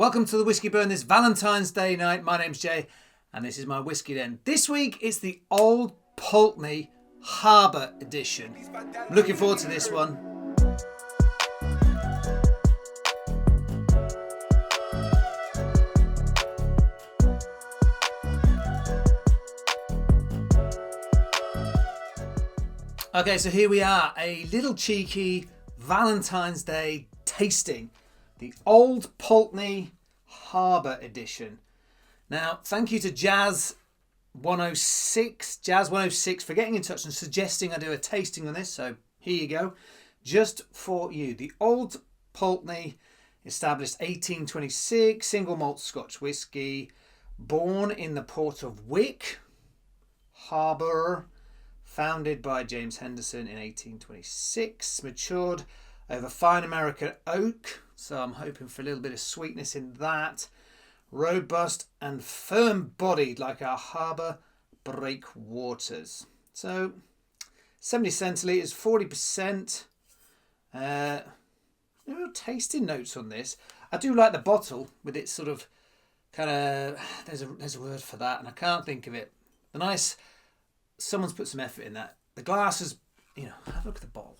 Welcome to the Whiskey Burn this Valentine's Day night. My name's Jay and this is my Whiskey Den. This week it's the Old Pultney Harbour edition. I'm looking forward to this one. Okay, so here we are, a little cheeky Valentine's Day tasting. The Old Pultney Harbour edition. Now, thank you to Jazz106 for getting in touch and suggesting I do a tasting on this. So here you go, just for you. The Old Pultney, established 1826, single malt Scotch whisky, born in the port of Wick, Harbour, founded by James Henderson in 1826, matured over fine American oak, so I'm hoping for a little bit of sweetness in that. Robust and firm-bodied like our Harbour breakwaters. So 70 centilitres, 40%. No tasting notes on this. I do like the bottle with its sort of kind of, there's a word for that and I can't think of it. The nice, someone's put some effort in that. The glass is, have a look at the bottle.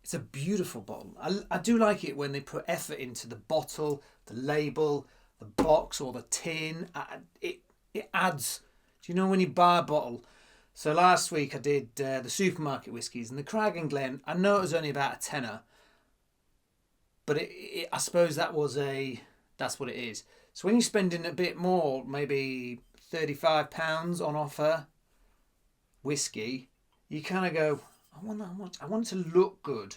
It's a beautiful bottle. I do like it when they put effort into the bottle, the label, the box or the tin. It adds. Do you know when you buy a bottle? So last week I did the supermarket whiskies and the Crag & Glen. I know it was only about a tenner, but I suppose that's what it is. So when you're spending a bit more, maybe £35 on offer whiskey, you kind of go, I want it to look good.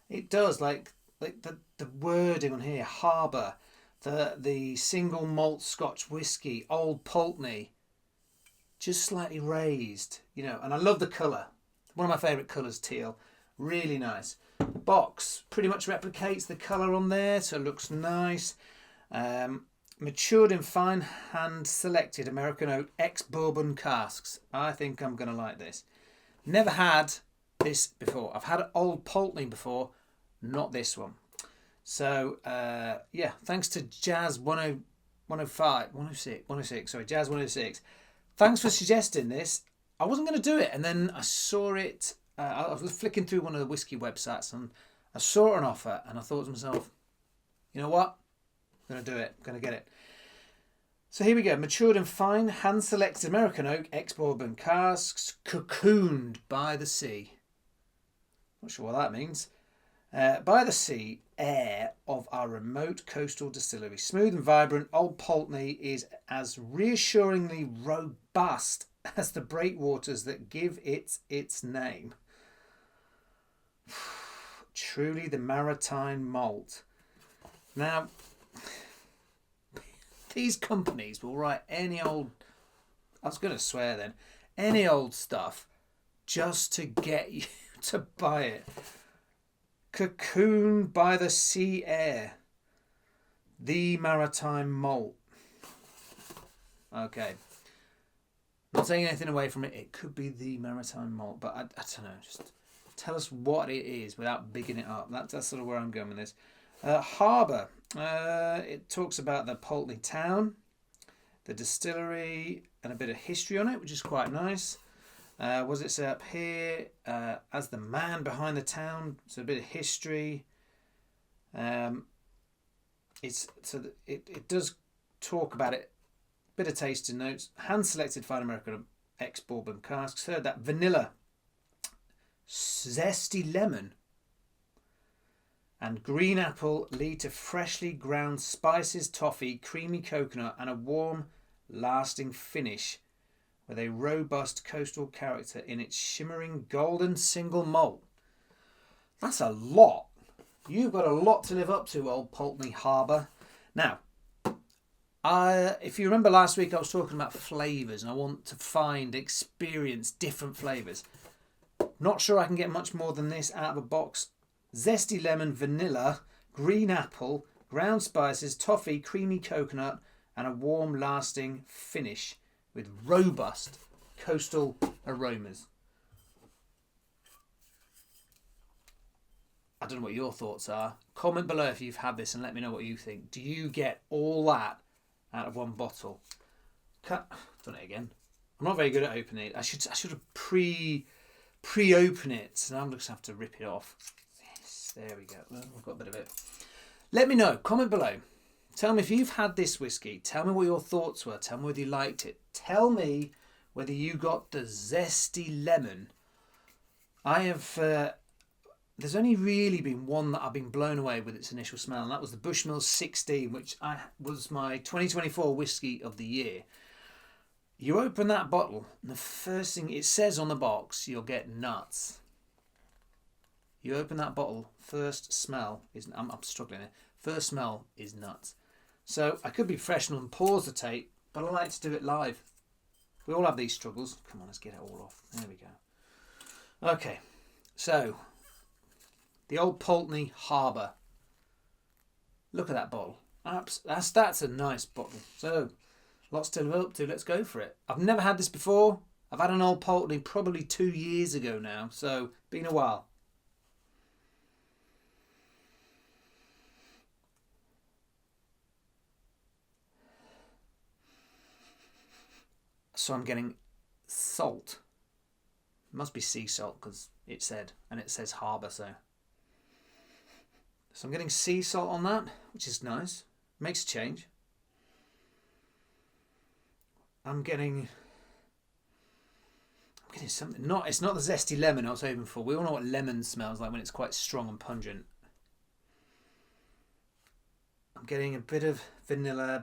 It does, like the wording on here, Harbour, the single malt Scotch whisky, Old Pultney, just slightly raised, and I love the colour. One of my favourite colours, teal, really nice. Box pretty much replicates the colour on there, so it looks nice. Matured in fine hand-selected American oak ex-bourbon casks. I think I'm going to like this. Never had this before. I've had Old Pultney before, not this one. So thanks to Jazz106. Thanks for suggesting this. I wasn't going to do it, and then I saw it. I was flicking through one of the whiskey websites, and I saw an offer, and I thought to myself, you know what? I'm going to do it. I'm going to get it. So here we go. Matured in fine, hand-selected American oak, ex-bourbon casks, cocooned by the sea. Not sure what that means. By the sea, air of our remote coastal distillery. Smooth and vibrant, Old Pultney is as reassuringly robust as the breakwaters that give it its name. Truly the maritime malt. Now, these companies will write any old stuff just to get you to buy it. Cocooned by the sea air. The maritime malt. Okay. Not taking anything away from it. It could be the maritime malt, but I don't know. Just tell us what it is without bigging it up. That's sort of where I'm going with this. Harbour. It talks about the Pultney town, the distillery, and a bit of history on it, which is quite nice. What does it say up here? As the man behind the town, so a bit of history. It does talk about it. Bit of tasting notes. Hand selected fine American ex-bourbon casks. Heard that vanilla, zesty lemon, and green apple lead to freshly ground spices, toffee, creamy coconut, and a warm, lasting finish with a robust coastal character in its shimmering golden single malt. That's a lot. You've got a lot to live up to, Old Pultney Harbour. Now, if you remember last week I was talking about flavours and I want to experience different flavours. Not sure I can get much more than this out of a box. Zesty lemon, vanilla, green apple, ground spices, toffee, creamy coconut, and a warm, lasting finish with robust coastal aromas. I don't know what your thoughts are. Comment below if you've had this and let me know what you think. Do you get all that out of one bottle? Done it again. I'm not very good at opening it. I should have pre-open it. So now I'm just going to have to rip it off. Yes, there we go. Well, I've got a bit of it. Let me know. Comment below. Tell me if you've had this whiskey. Tell me what your thoughts were. Tell me whether you liked it. Tell me whether you got the zesty lemon. I have... there's only really been one that I've been blown away with its initial smell, and that was the Bushmills 16, which was my 2024 whiskey of the year. You open that bottle, and the first thing it says on the box, you'll get nuts. You open that bottle, first smell is... I'm struggling here. First smell is nuts. So I could be professional and pause the tape, but I like to do it live. We all have these struggles. Come on, let's get it all off. There we go. Okay, so... the old Pultney Harbour. Look at that bottle. That's a nice bottle. So, lots to live up to. Let's go for it. I've never had this before. I've had an old Pultney probably 2 years ago now. So, been a while. So I'm getting salt. It must be sea salt because it said, and it says Harbour, so I'm getting sea salt on that, which is nice. Makes a change. I'm getting something. It's not the zesty lemon I was hoping for. We all know what lemon smells like when it's quite strong and pungent. I'm getting a bit of vanilla,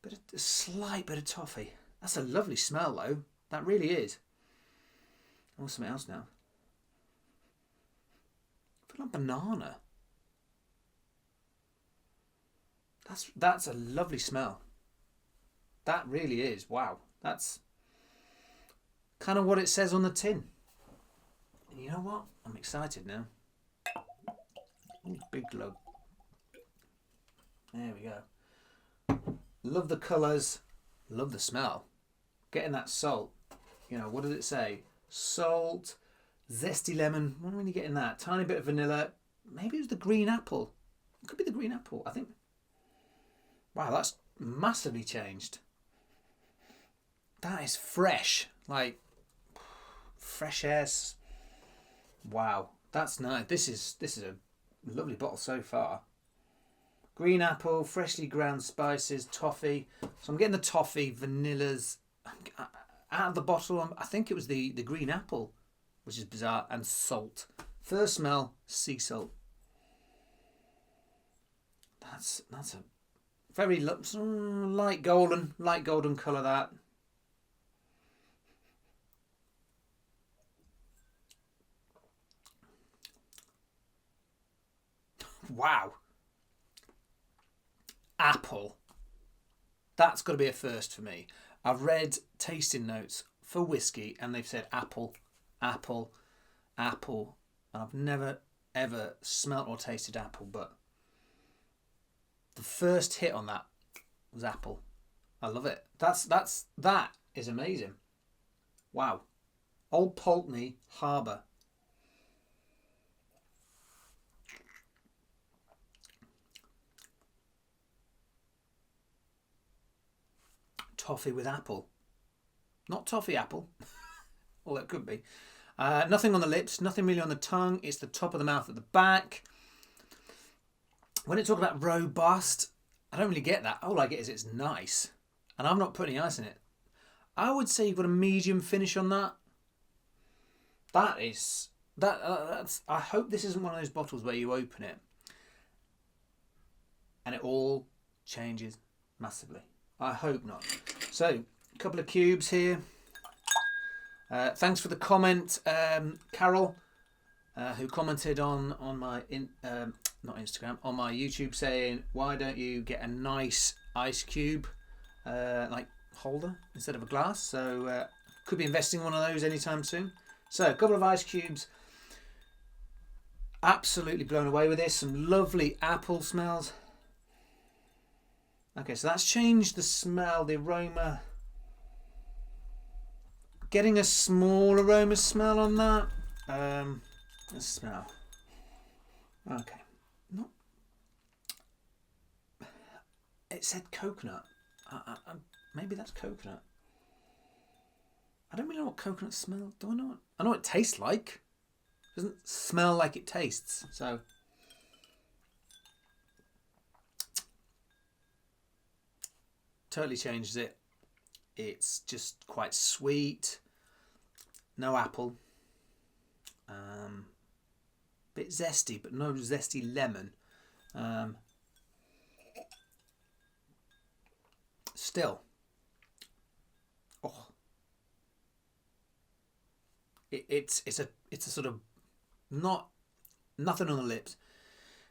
a slight bit of toffee. That's a lovely smell though. That really is. I want something else now. I feel like banana. That's a lovely smell. That really is. Wow. That's kind of what it says on the tin. And you know what? I'm excited now. Ooh, big glug. There we go. Love the colours. Love the smell. Getting that salt. You know, what did it say? Salt, zesty lemon. What am I really getting that? Tiny bit of vanilla. Maybe it was the green apple. It could be the green apple, I think. Wow, that's massively changed. That is fresh. Like, fresh air. Wow, that's nice. This is a lovely bottle so far. Green apple, freshly ground spices, toffee. So I'm getting the toffee, vanillas. Out of the bottle, I think it was the green apple, which is bizarre, and salt. First smell, sea salt. That's a very light golden colour, that. Wow. Apple. That's got to be a first for me. I've read tasting notes for whiskey and they've said apple, apple, apple. And I've never ever smelt or tasted apple, but the first hit on that was apple. I love it. That is amazing. Wow. Old Pultney Harbour. Toffee with apple. Not toffee apple. Well, that could be. Nothing on the lips, nothing really on the tongue. It's the top of the mouth at the back. When it talks about robust, I don't really get that. All I get is it's nice. And I'm not putting any ice in it. I would say you've got a medium finish on that. That's. I hope this isn't one of those bottles where you open it and it all changes massively. I hope not. So, a couple of cubes here. Thanks for the comment, Carol, who commented on my not Instagram, on my YouTube, saying, why don't you get a nice ice cube like holder instead of a glass? So could be investing in one of those anytime soon. So a couple of ice cubes. Absolutely blown away with this. Some lovely apple smells. Okay, so that's changed the smell, the aroma. Getting a small aroma smell on that. Let's smell. Okay. Not. It said coconut. Maybe that's coconut. I don't really know what coconut smells. Do I know? I know what it tastes like. It doesn't smell like it tastes. So. Totally changes it. It's just quite sweet. No apple. Bit zesty, but no zesty lemon. Still. Oh. It's a sort of nothing on the lips,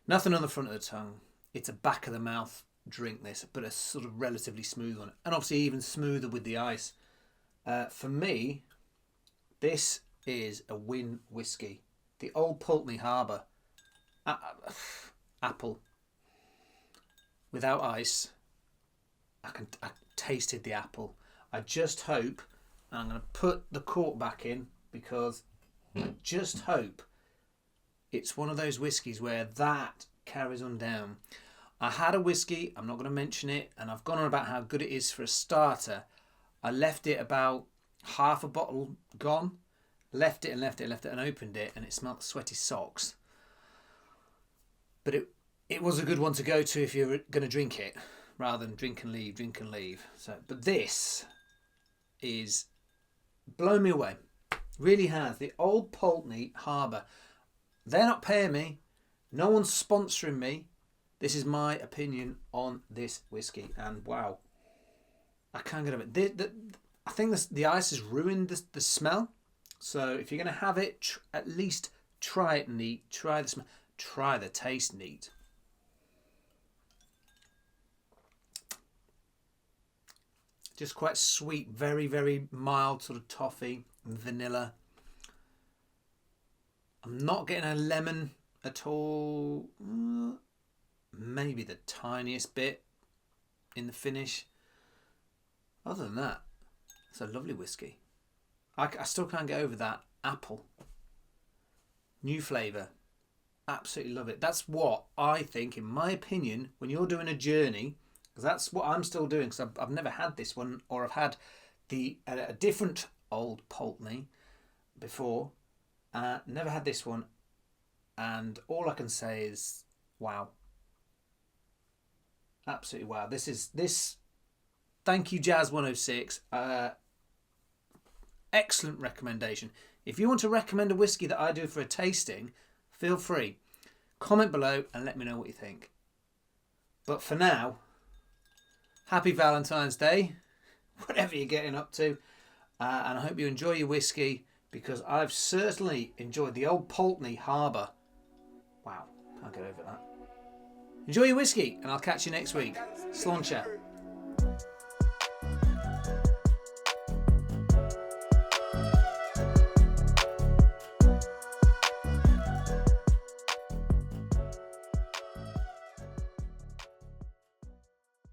nothing on the front of the tongue. It's a back of the mouth drink, this, but a sort of relatively smooth one, and obviously even smoother with the ice. For me, this is a win whiskey. The old Pultney Harbour, apple without ice. I tasted the apple. I just hope, and I'm going to put the cork back in because I just hope it's one of those whiskies where that carries on down. I had a whiskey, I'm not going to mention it, and I've gone on about how good it is for a starter. I left it about half a bottle gone, left it and opened it, and it smelled sweaty socks. But it was a good one to go to if you're going to drink it, rather than drink and leave. So, but this is blown me away. Really has. The old Pultney Harbour. They're not paying me. No one's sponsoring me. This is my opinion on this whiskey, and wow, I can't get over it. I think the ice has ruined the smell. So if you're going to have it, at least try it neat. Try the smell. Try the taste neat. Just quite sweet, very, very mild sort of toffee and vanilla. I'm not getting a lemon at all. Maybe the tiniest bit in the finish. Other than that, it's a lovely whiskey. I still can't get over that apple. New flavour. Absolutely love it. That's what I think, in my opinion, when you're doing a journey, because that's what I'm still doing, because I've never had this one, or I've had a different old Pultney before. Never had this one, and all I can say is wow. Absolutely wow. This. Thank you, Jazz 106. Excellent recommendation. If you want to recommend a whiskey that I do for a tasting, feel free. Comment below and let me know what you think. But for now, happy Valentine's Day, whatever you're getting up to, and I hope you enjoy your whiskey, because I've certainly enjoyed the old Pultney Harbour. Wow, can't get over that. Enjoy your whiskey, and I'll catch you next week. Sláinte.